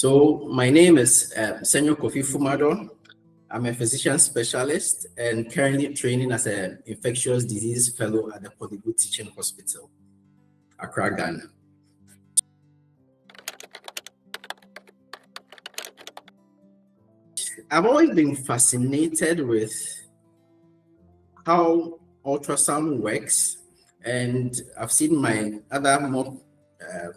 So my name is Senyo Fumador. I'm a physician specialist and currently training as an infectious disease fellow at the POCUS Teaching Hospital, Accra, Ghana. I've always been fascinated with how ultrasound works, and I've seen my other more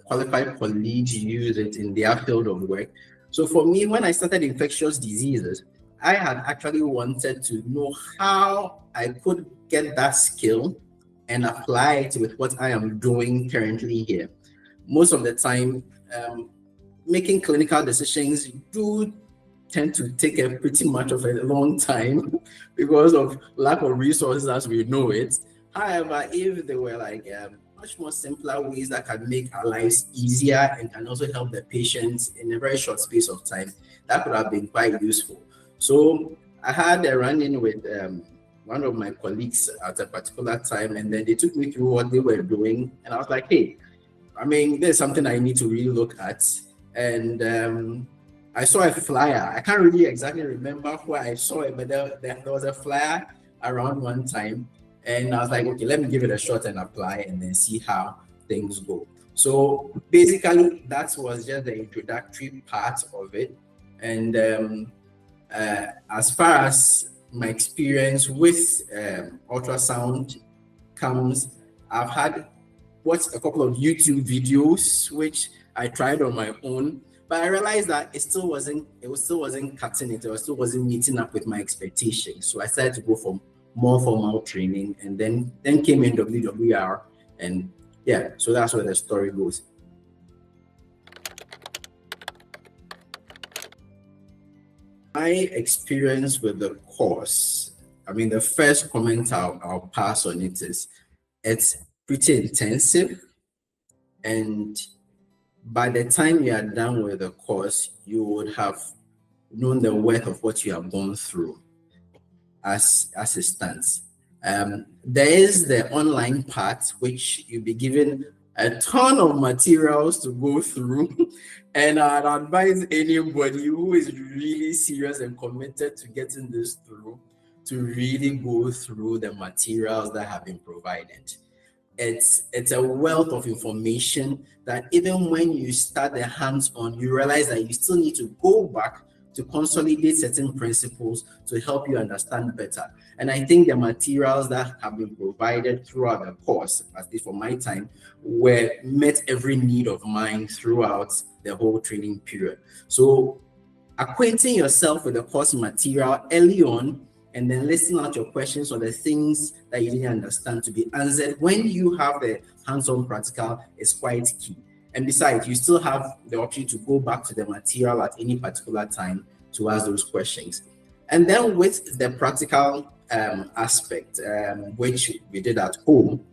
qualified colleagues use it in their field of work. So for me, when I started infectious diseases, I had actually wanted to know how I could get that skill and apply it with what I am doing currently here. Most of the time, making clinical decisions do tend to take a pretty much of a long time because of lack of resources as we know it. However, if there were like much more simpler ways that can make our lives easier and can also help the patients in a very short space of time, that could have been quite useful. So I had a run-in with one of my colleagues at a particular time, and then they took me through what they were doing, and I was like, hey, I mean, there's something I need to really look at. And I saw a flyer. I can't really exactly remember where I saw it, but there was a flyer around one time. And I was like, okay, let me give it a shot and apply and then see how things go. So basically, that was just the introductory part of it. And as far as my experience with ultrasound comes, I've had watched a couple of YouTube videos, which I tried on my own. But I realized that it still wasn't cutting it, or still wasn't meeting up with my expectations. So I started to go for more formal training, and then came in WWR, and yeah, so that's where the story goes. My experience with the course, I mean, the first comment I'll pass on it is it's pretty intensive, and by the time you are done with the course, you would have known the worth of what you have gone through as it stands. There is the online part, which you'll be given a ton of materials to go through. And I'd advise anybody who is really serious and committed to getting this through to really go through the materials that have been provided. It's a wealth of information that even when you start the hands-on, you realize that you still need to go back to consolidate certain principles to help you understand better. And I think the materials that have been provided throughout the course, at least for my time, met every need of mine throughout the whole training period. So acquainting yourself with the course material early on, and then listing out your questions or the things that you didn't understand to be answered when you have the hands-on practical is quite key. And besides, you still have the option to go back to the material at any particular time to ask those questions. And then with the practical aspect, which we did at home,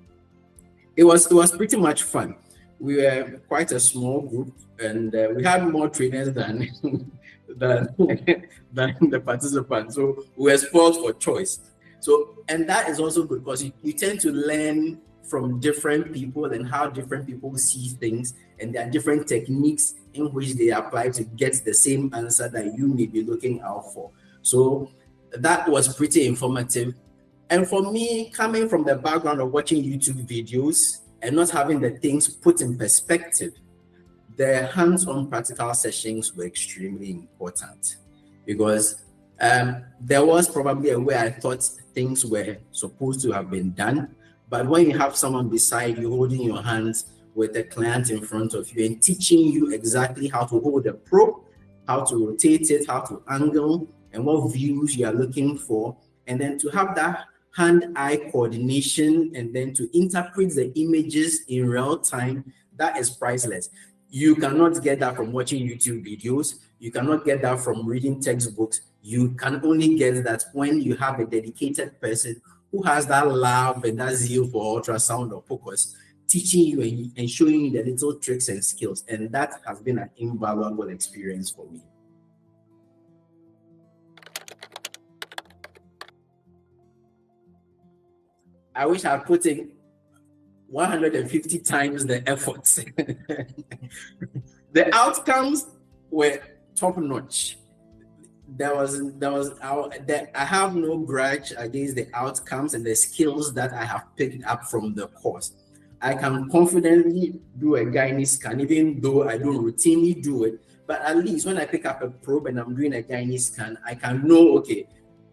it was pretty much fun. We were quite a small group, and we had more trainers than the participants. So we were spoiled for choice. So, and that is also good because you tend to learn from different people and how different people see things, and there are different techniques in which they apply to get the same answer that you may be looking out for. So that was pretty informative. And for me, coming from the background of watching YouTube videos and not having the things put in perspective, the hands-on practical sessions were extremely important because there was probably a way I thought things were supposed to have been done. But when you have someone beside you holding your hands with the client in front of you and teaching you exactly how to hold the probe, how to rotate it, how to angle, and what views you are looking for, and then to have that hand-eye coordination and then to interpret the images in real time, that is priceless. You cannot get that from watching YouTube videos. You cannot get that from reading textbooks. You can only get that when you have a dedicated person who has that love and that zeal for ultrasound or POCUS, teaching you and showing you the little tricks and skills. And that has been an invaluable experience for me. I wish I put in 150 times the efforts. The outcomes were top notch. I have no grudge against the outcomes and the skills that I have picked up from the course. I can confidently do a gynae scan, even though I don't routinely do it. But at least when I pick up a probe and I'm doing a gynae scan, I can know, okay,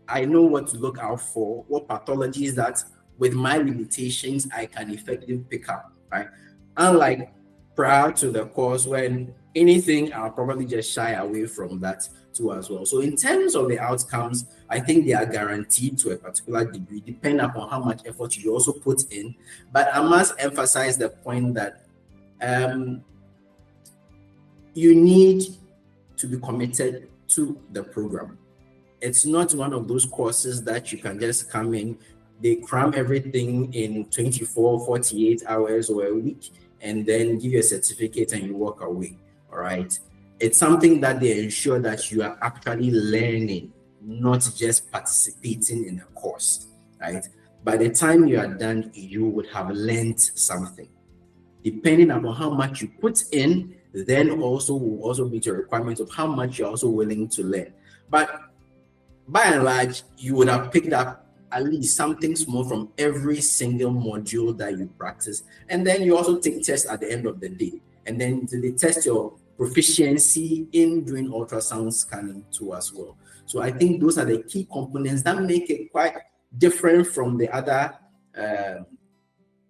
I know what to look out for, what pathologies that with my limitations I can effectively pick up, right? Unlike prior to the course, when anything, I'll probably just shy away from that too as well. So in terms of the outcomes, I think they are guaranteed to a particular degree, depending upon how much effort you also put in. But I must emphasize the point that you need to be committed to the program. It's not one of those courses that you can just come in, they cram everything in 24, 48 hours or a week, and then give you a certificate and you walk away, all right? It's something that they ensure that you are actually learning, not just participating in a course, right? By the time you are done, you would have learned something. Depending upon how much you put in, then also will also meet your requirements of how much you're also willing to learn. But by and large, you would have picked up at least something small from every single module that you practice. And then you also take tests at the end of the day. And then they test your proficiency in doing ultrasound scanning too as well. So I think those are the key components that make it quite different from the other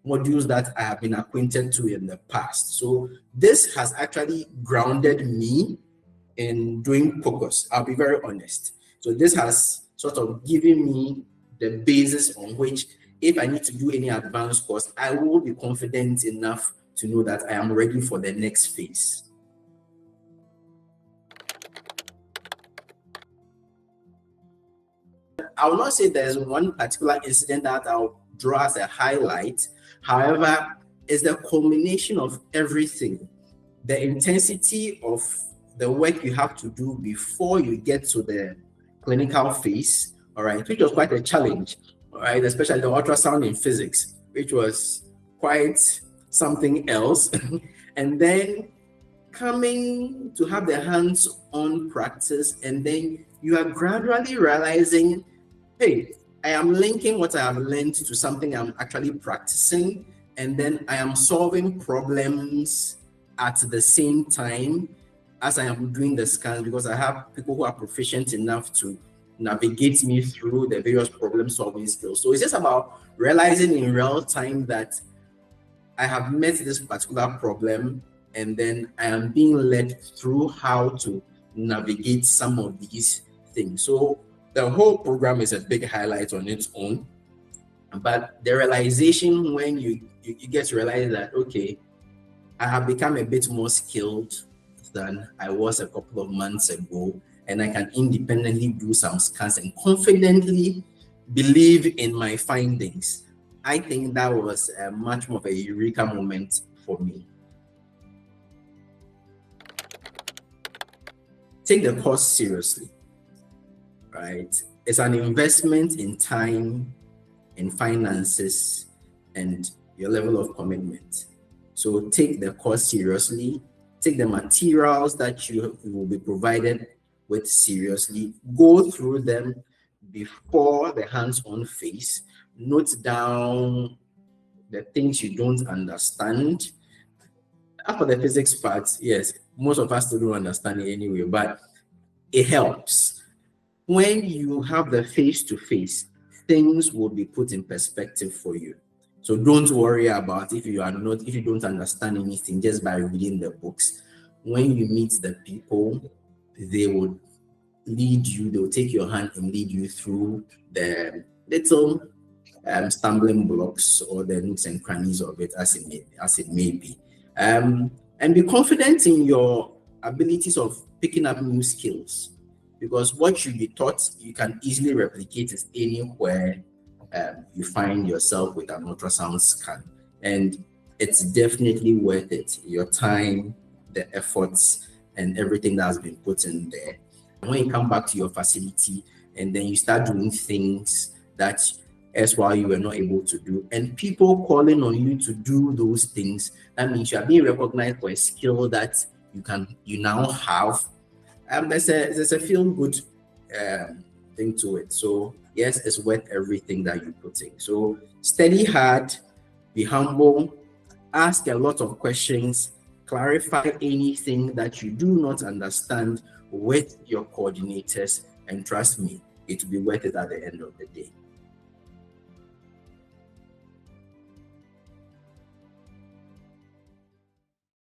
modules that I have been acquainted to in the past. So this has actually grounded me in doing POCUS. I'll be very honest. So this has sort of given me the basis on which, if I need to do any advanced course, I will be confident enough to know that I am ready for the next phase. I will not say there's one particular incident that I'll draw as a highlight. However, it's the culmination of everything. The intensity of the work you have to do before you get to the clinical phase, all right, which was quite a challenge, all right, especially the ultrasound in physics, which was quite something else. And then coming to have the hands-on practice, and then you are gradually realizing, hey, I am linking what I have learned to something I'm actually practicing, and then I am solving problems at the same time as I am doing the scans, because I have people who are proficient enough to navigate me through the various problem-solving skills. So it's just about realizing in real time that I have met this particular problem, and then I am being led through how to navigate some of these things. So the whole program is a big highlight on its own, but the realization when you get to realize that, okay, I have become a bit more skilled than I was a couple of months ago, and I can independently do some scans and confidently believe in my findings. I think that was much more of a eureka moment for me. Take the course seriously, right? It's an investment in time, in finances, and your level of commitment. So take the course seriously, take the materials that you will be provided with seriously, go through them before the hands-on phase, note down the things you don't understand. After the physics part, yes, most of us still don't understand it anyway, but it helps. When you have the face-to-face, things will be put in perspective for you. So don't worry about if you don't understand anything just by reading the books. When you meet the people, they will lead you, they'll take your hand and lead you through the little stumbling blocks or the nooks and crannies of it as it may be. And be confident in your abilities of picking up new skills, because what you be taught, you can easily replicate it anywhere you find yourself with an ultrasound scan. And it's definitely worth it. Your time, the efforts, and everything that has been put in there. When you come back to your facility and then you start doing things that as while you were not able to do, and people calling on you to do those things, that means you are being recognized for a skill that you now have, there's a feel good thing to it. So yes, it's worth everything that you put in. So study hard, be humble, ask a lot of questions, clarify anything that you do not understand with your coordinators, and trust me, it will be worth it at the end of the day.